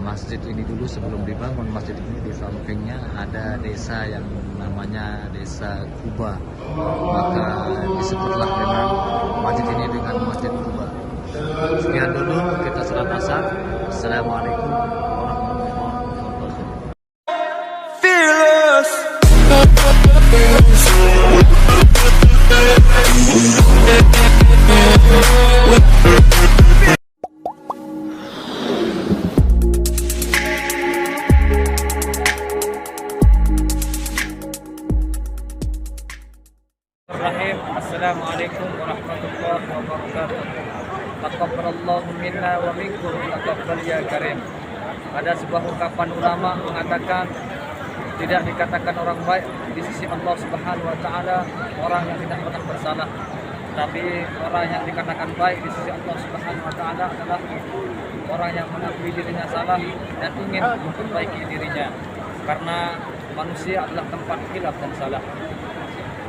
masjid ini dulu sebelum dibangun masjid ini, di sampingnya ada desa yang namanya Desa Kuba, maka disebutlah dengan masjid ini dengan Masjid Kuba. Sekian dulu, kita salat asar. Assalamualaikum warahmatullahi wabarakatuh. Assalamualaikum warahmatullahi wabarakatuh. Taqabbalallahu minna wa minkum taqabbal ya karim. Ada sebuah ungkapan ulama mengatakan tidak dikatakan orang baik di sisi Allah Subhanahu wa taala orang yang tidak pernah bersalah. Tapi orang yang dikatakan baik di sisi Allah Subhanahu wa taala adalah orang yang mengakui dirinya salah dan ingin memperbaiki dirinya. Karena manusia adalah tempat khilaf dan salah.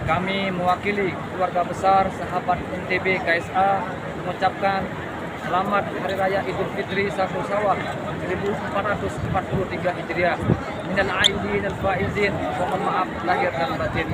Kami mewakili keluarga besar sahabat NTB KSA mengucapkan selamat Hari Raya Idul Fitri 1 Syawal 1443 Hijriah. Minal aidin al faizin, mohon maaf lahir dan batin.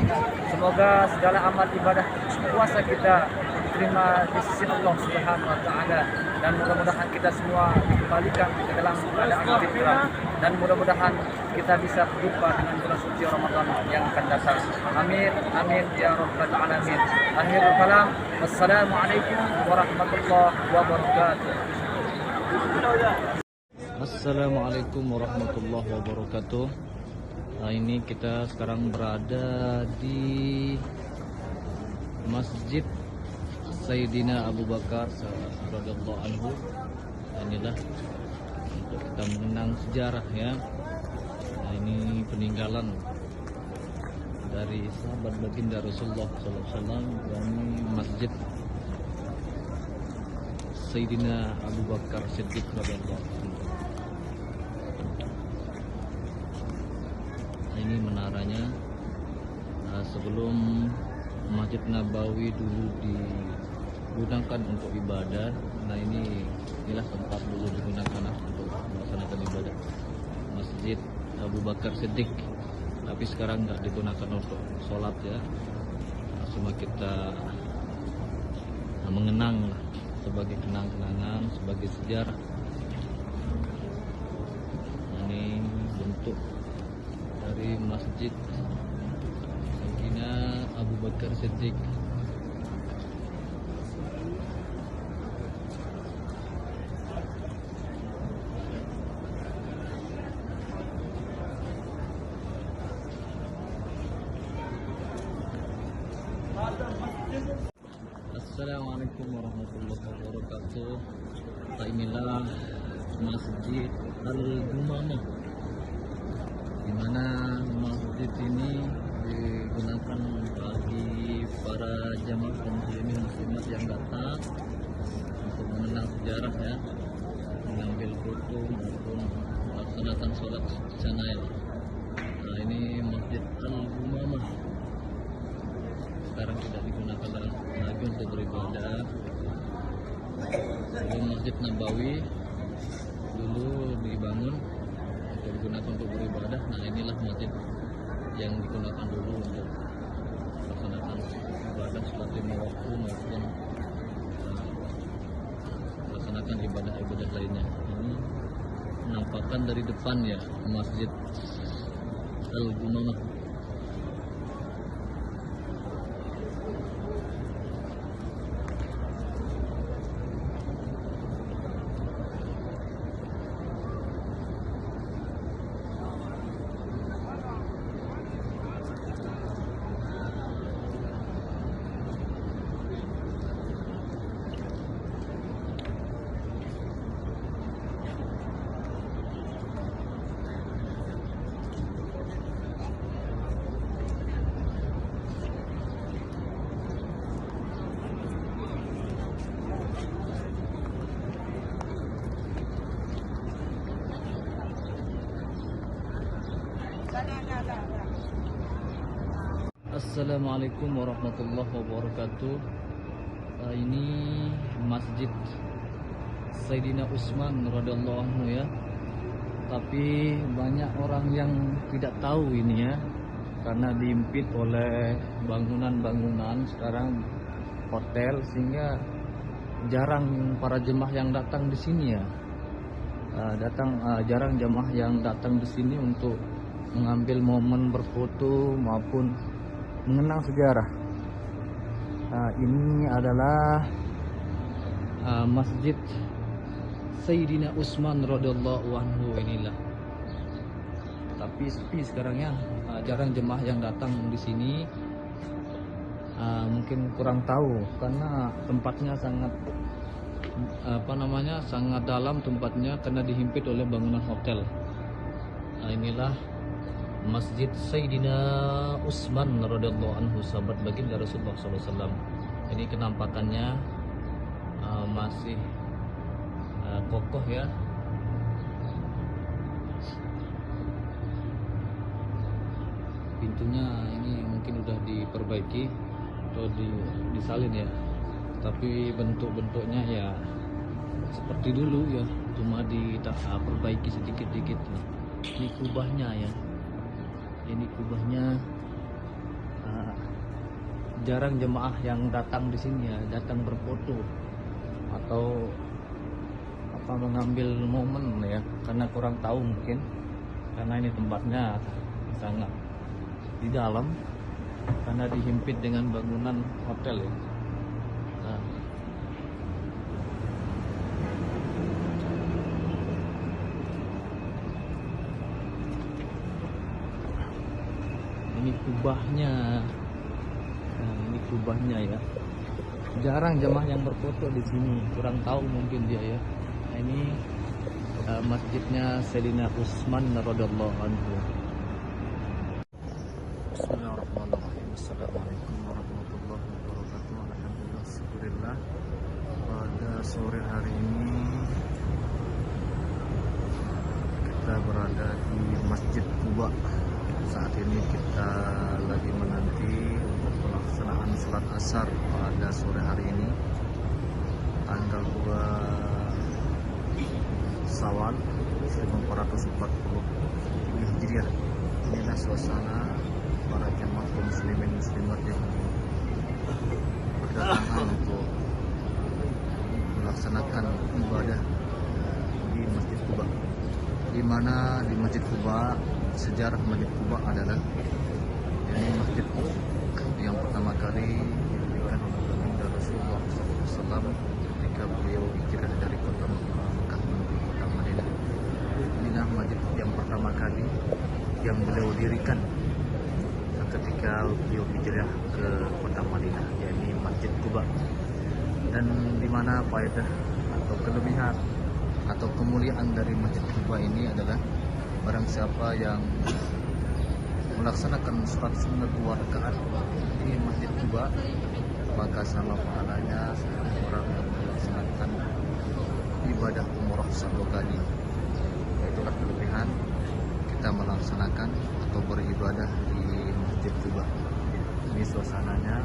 Semoga segala amal ibadah puasa kita diterima di sisi Allah Subhanahu wa taala, dan mudah-mudahan kita semua dikembalikan ke dalam keadaan fitrah, dan mudah-mudahan kita bisa berjumpa dengan bulan suci Ramadan yang akan datang. Amin amin ya rabbal alamin. Akhirul kalam, wassalamualaikum warahmatullahi wabarakatuh. Assalamualaikum warahmatullahi wabarakatuh. Nah, ini kita sekarang berada di Masjid Sayyidina Abu Bakar radhiyallahu anhu. Inilah untuk kita mengenang sejarah ya. Nah, ini peninggalan dari sahabat baginda Rasulullah SAW. Ini Masjid Sayyidina Abu Bakar Siddiq radhiyallahu anhu. Ini menaranya. Sebelum Masjid Nabawi dulu digunakan untuk ibadah. Nah, inilah tempat dulu digunakan untuk melaksanakan ibadah, Masjid Abu Bakar Siddiq. Tapi sekarang nggak digunakan untuk sholat ya. Cuma kita mengenang sebagai kenang-kenangan, sebagai sejarah. Ini bentuk dari Masjid Sayyidina Abu Bakar Siddiq. Assalamualaikum warahmatullahi wabarakatuh. Inilah Masjid Al-Gumamah, di mana masjid ini digunakan bagi para jamaah kaum muslimin muslimat yang datang untuk mengenang sejarah ya, mengambil foto maupun melaksanakan sholat di sana ya. Nah, ini Masjid Al-Gumamah sekarang tidak digunakan lagi untuk beribadah. Ini Masjid Nabawi dulu dibangun untuk digunakan untuk beribadah. Nah, inilah masjid yang digunakan dulu untuk melaksanakan ibadah sholat lima waktu maupun melaksanakan ibadah-ibadah lainnya. Ini penampakan dari depan ya Masjid Al-Gumamah. Assalamualaikum warahmatullahi wabarakatuh. Ini Masjid Sayyidina Utsman radhiyallahu anhu ya. tapi banyak orang yang tidak tahu ini ya, karena diimpit oleh bangunan-bangunan sekarang hotel, sehingga jarang para jemaah yang datang di sini ya. Jarang jemaah yang datang di sini untuk mengambil momen berfoto maupun mengenang sejarah. Ini adalah Masjid Sayyidina Utsman radhiyallahu anhu inilah. Tapi sepi sekarang ya, jarang jemaah yang datang di sini. Mungkin kurang tahu karena tempatnya sangat sangat dalam tempatnya karena dihimpit oleh bangunan hotel. Inilah Masjid Sayyidina Utsman radhiyallahu anhu, sahabat baginda Rasulullah SAW. Ini kenampakannya masih kokoh ya. Pintunya ini mungkin udah diperbaiki atau disalin ya, tapi bentuk-bentuknya ya seperti dulu ya, cuma diperbaiki sedikit-sedikit. Ini kubahnya ya, ini kubahnya. Jarang jemaah yang datang di sini ya, datang berfoto atau mengambil momen ya, karena kurang tahu mungkin, karena ini tempatnya sangat di dalam karena dihimpit dengan bangunan hotel ya. Ini kubahnya. Ini kubahnya ya. Jarang jemaah yang berfoto di sini, kurang tahu mungkin dia ya. Ini masjidnya Sayyidina Utsman radhiyallahu anhu. Bismillahirrahmanirrahim. Assalamualaikum warahmatullahi wabarakatuh. Alhamdulillah, syukurillah. Pada sore hari ini kita berada di Masjid Quba. Saat ini kita lagi menanti untuk pelaksanaan salat asar pada sore hari ini, tanggal 2 Syawal 1440 Hijriah. Inilah suasana para jemaah muslimin muslimat yang berdatangan untuk melaksanakan ibadah di Masjid Quba. Di mana di Masjid Quba, sejarah Masjid Quba adalah ini masjid yang pertama kali didirikan oleh baginda Rasulullah SAW ketika beliau hijrah dari kota Mekah menuju kota Madinah. Inilah masjid yang pertama kali yang beliau dirikan ketika beliau hijrah ke kota Madinah, yakni Masjid Quba. Dan di mana faedah atau kelebihan atau kemuliaan dari Masjid Quba ini adalah barang siapa yang melaksanakan sholat sunnah 2 rakaat di Masjid Quba, maka sama pahalanya seperti orang yang melaksanakan ibadah umrah 1 kali. Itulah kelebihan kita melaksanakan atau beribadah di Masjid Quba. Ini suasananya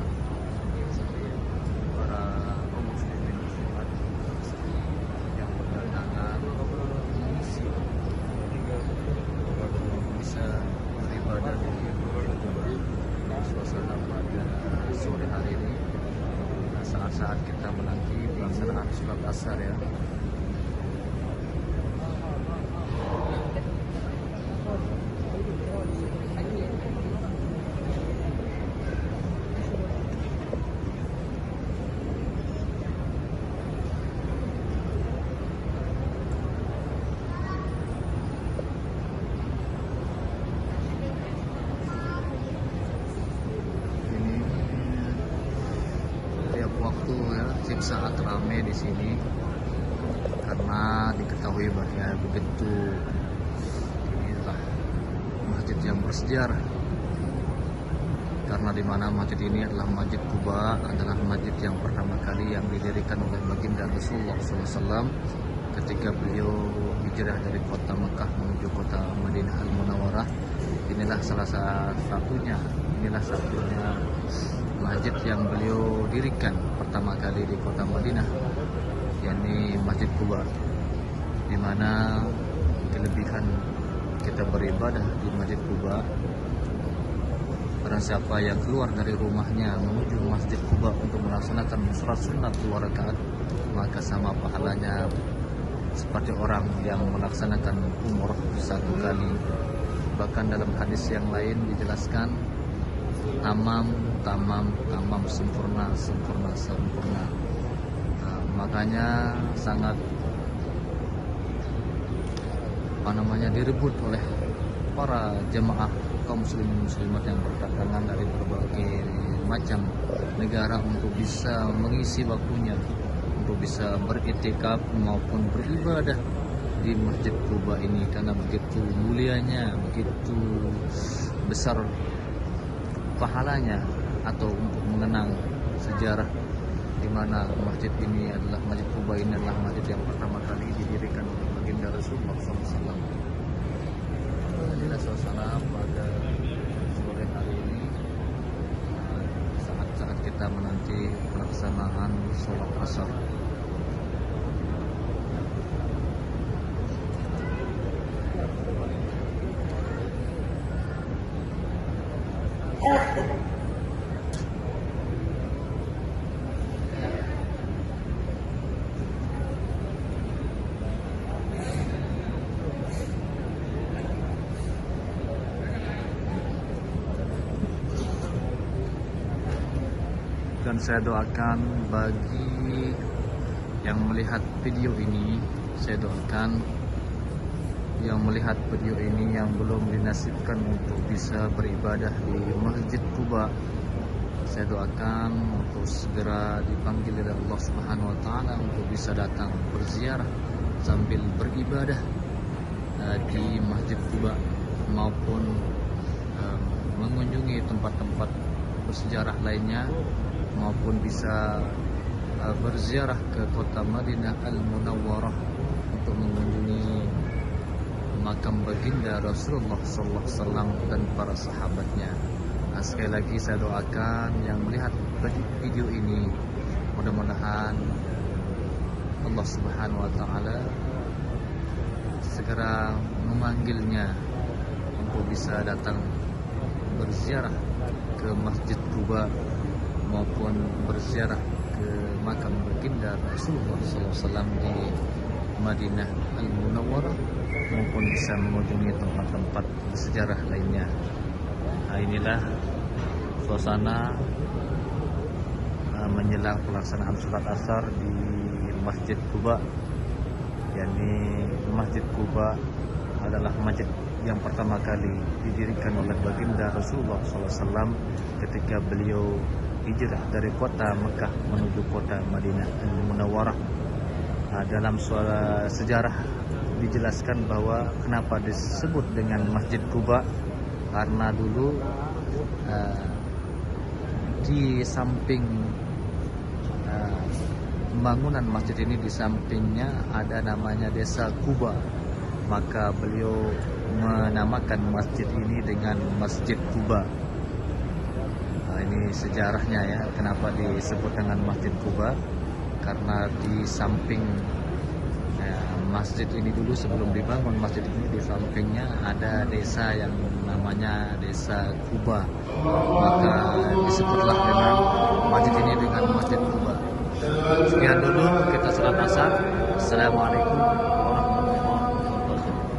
para kaum muslimin muslimat yang berdatangan mengisi bisa beribadah di Masjid Quba. Ini suasana pada sore hari ini, saat-saat kita menanti pelaksanaan sholat asar ya. Setiap saat ramai di sini karena diketahui bahwa begitu inilah masjid yang bersejarah, karena di mana masjid ini adalah Masjid Quba, adalah masjid yang pertama kali yang didirikan oleh baginda Rasulullah SAW ketika beliau hijrah dari kota Mekah menuju kota Madinah Al-Munawwarah. Inilah salah satunya, masjid yang beliau dirikan pertama kali di kota Madinah, yakni Masjid Quba, di mana kelebihan kita beribadah di Masjid Quba. Barang siapa yang keluar dari rumahnya menuju Masjid Quba untuk melaksanakan sholat sunat 2 rakaat, maka sama pahalanya seperti orang yang melaksanakan umrah 1 kali. Bahkan dalam hadis yang lain dijelaskan tamam, sempurna. Makanya sangat direbut oleh para jemaah kaum muslimin muslimat yang berdatangan dari berbagai macam negara untuk bisa mengisi waktunya untuk bisa beriktikaf maupun beribadah di Masjid Quba ini, karena begitu mulianya, begitu besar pahalanya, atau untuk mengenang sejarah di mana masjid ini adalah Masjid Quba ini adalah masjid yang pertama kali didirikan oleh baginda Rasulullah SAW. Inilah suasana pada sore hari ini saat kita menanti pelaksanaan sholat asar. Dan saya doakan bagi yang melihat video ini, saya doakan yang melihat video ini yang belum dinasibkan untuk bisa beribadah di Masjid Quba, saya doakan untuk segera dipanggil oleh Allah Subhanahu wa taala untuk bisa datang berziarah sambil beribadah di Masjid Quba, maupun mengunjungi tempat-tempat bersejarah lainnya, maupun bisa berziarah ke kota Madinah Al-Munawwarah untuk mengunjungi makam baginda Rasulullah SAW dan para sahabatnya. Sekali lagi saya doakan yang melihat video ini, mudah-mudahan Allah Subhanahu wa taala segera memanggilnya untuk bisa datang berziarah ke Masjid Quba maupun berziarah ke makam baginda Rasulullah SAW di Madinah Al-Munawwarah, maupun bisa mengunjungi tempat-tempat sejarah lainnya. Inilah suasana menjelang pelaksanaan sholat asar di Masjid Quba. yakni Masjid Quba adalah masjid yang pertama kali didirikan oleh baginda Rasulullah SAW ketika beliau hijrah dari kota Mekah menuju kota Madinah Al-Munawwarah. Dalam sejarah dijelaskan bahwa kenapa disebut dengan Masjid Quba, karena dulu di samping pembangunan masjid ini, di sampingnya ada namanya desa Quba, maka beliau menamakan masjid ini dengan Masjid Quba. Ini sejarahnya ya, kenapa disebut dengan Masjid Quba, karena di samping masjid ini dulu sebelum dibangun masjid ini, di sampingnya ada desa yang namanya desa Quba, maka disebutlah dengan masjid ini dengan Masjid Quba. Sekian dulu, kita salat asar. Assalamualaikum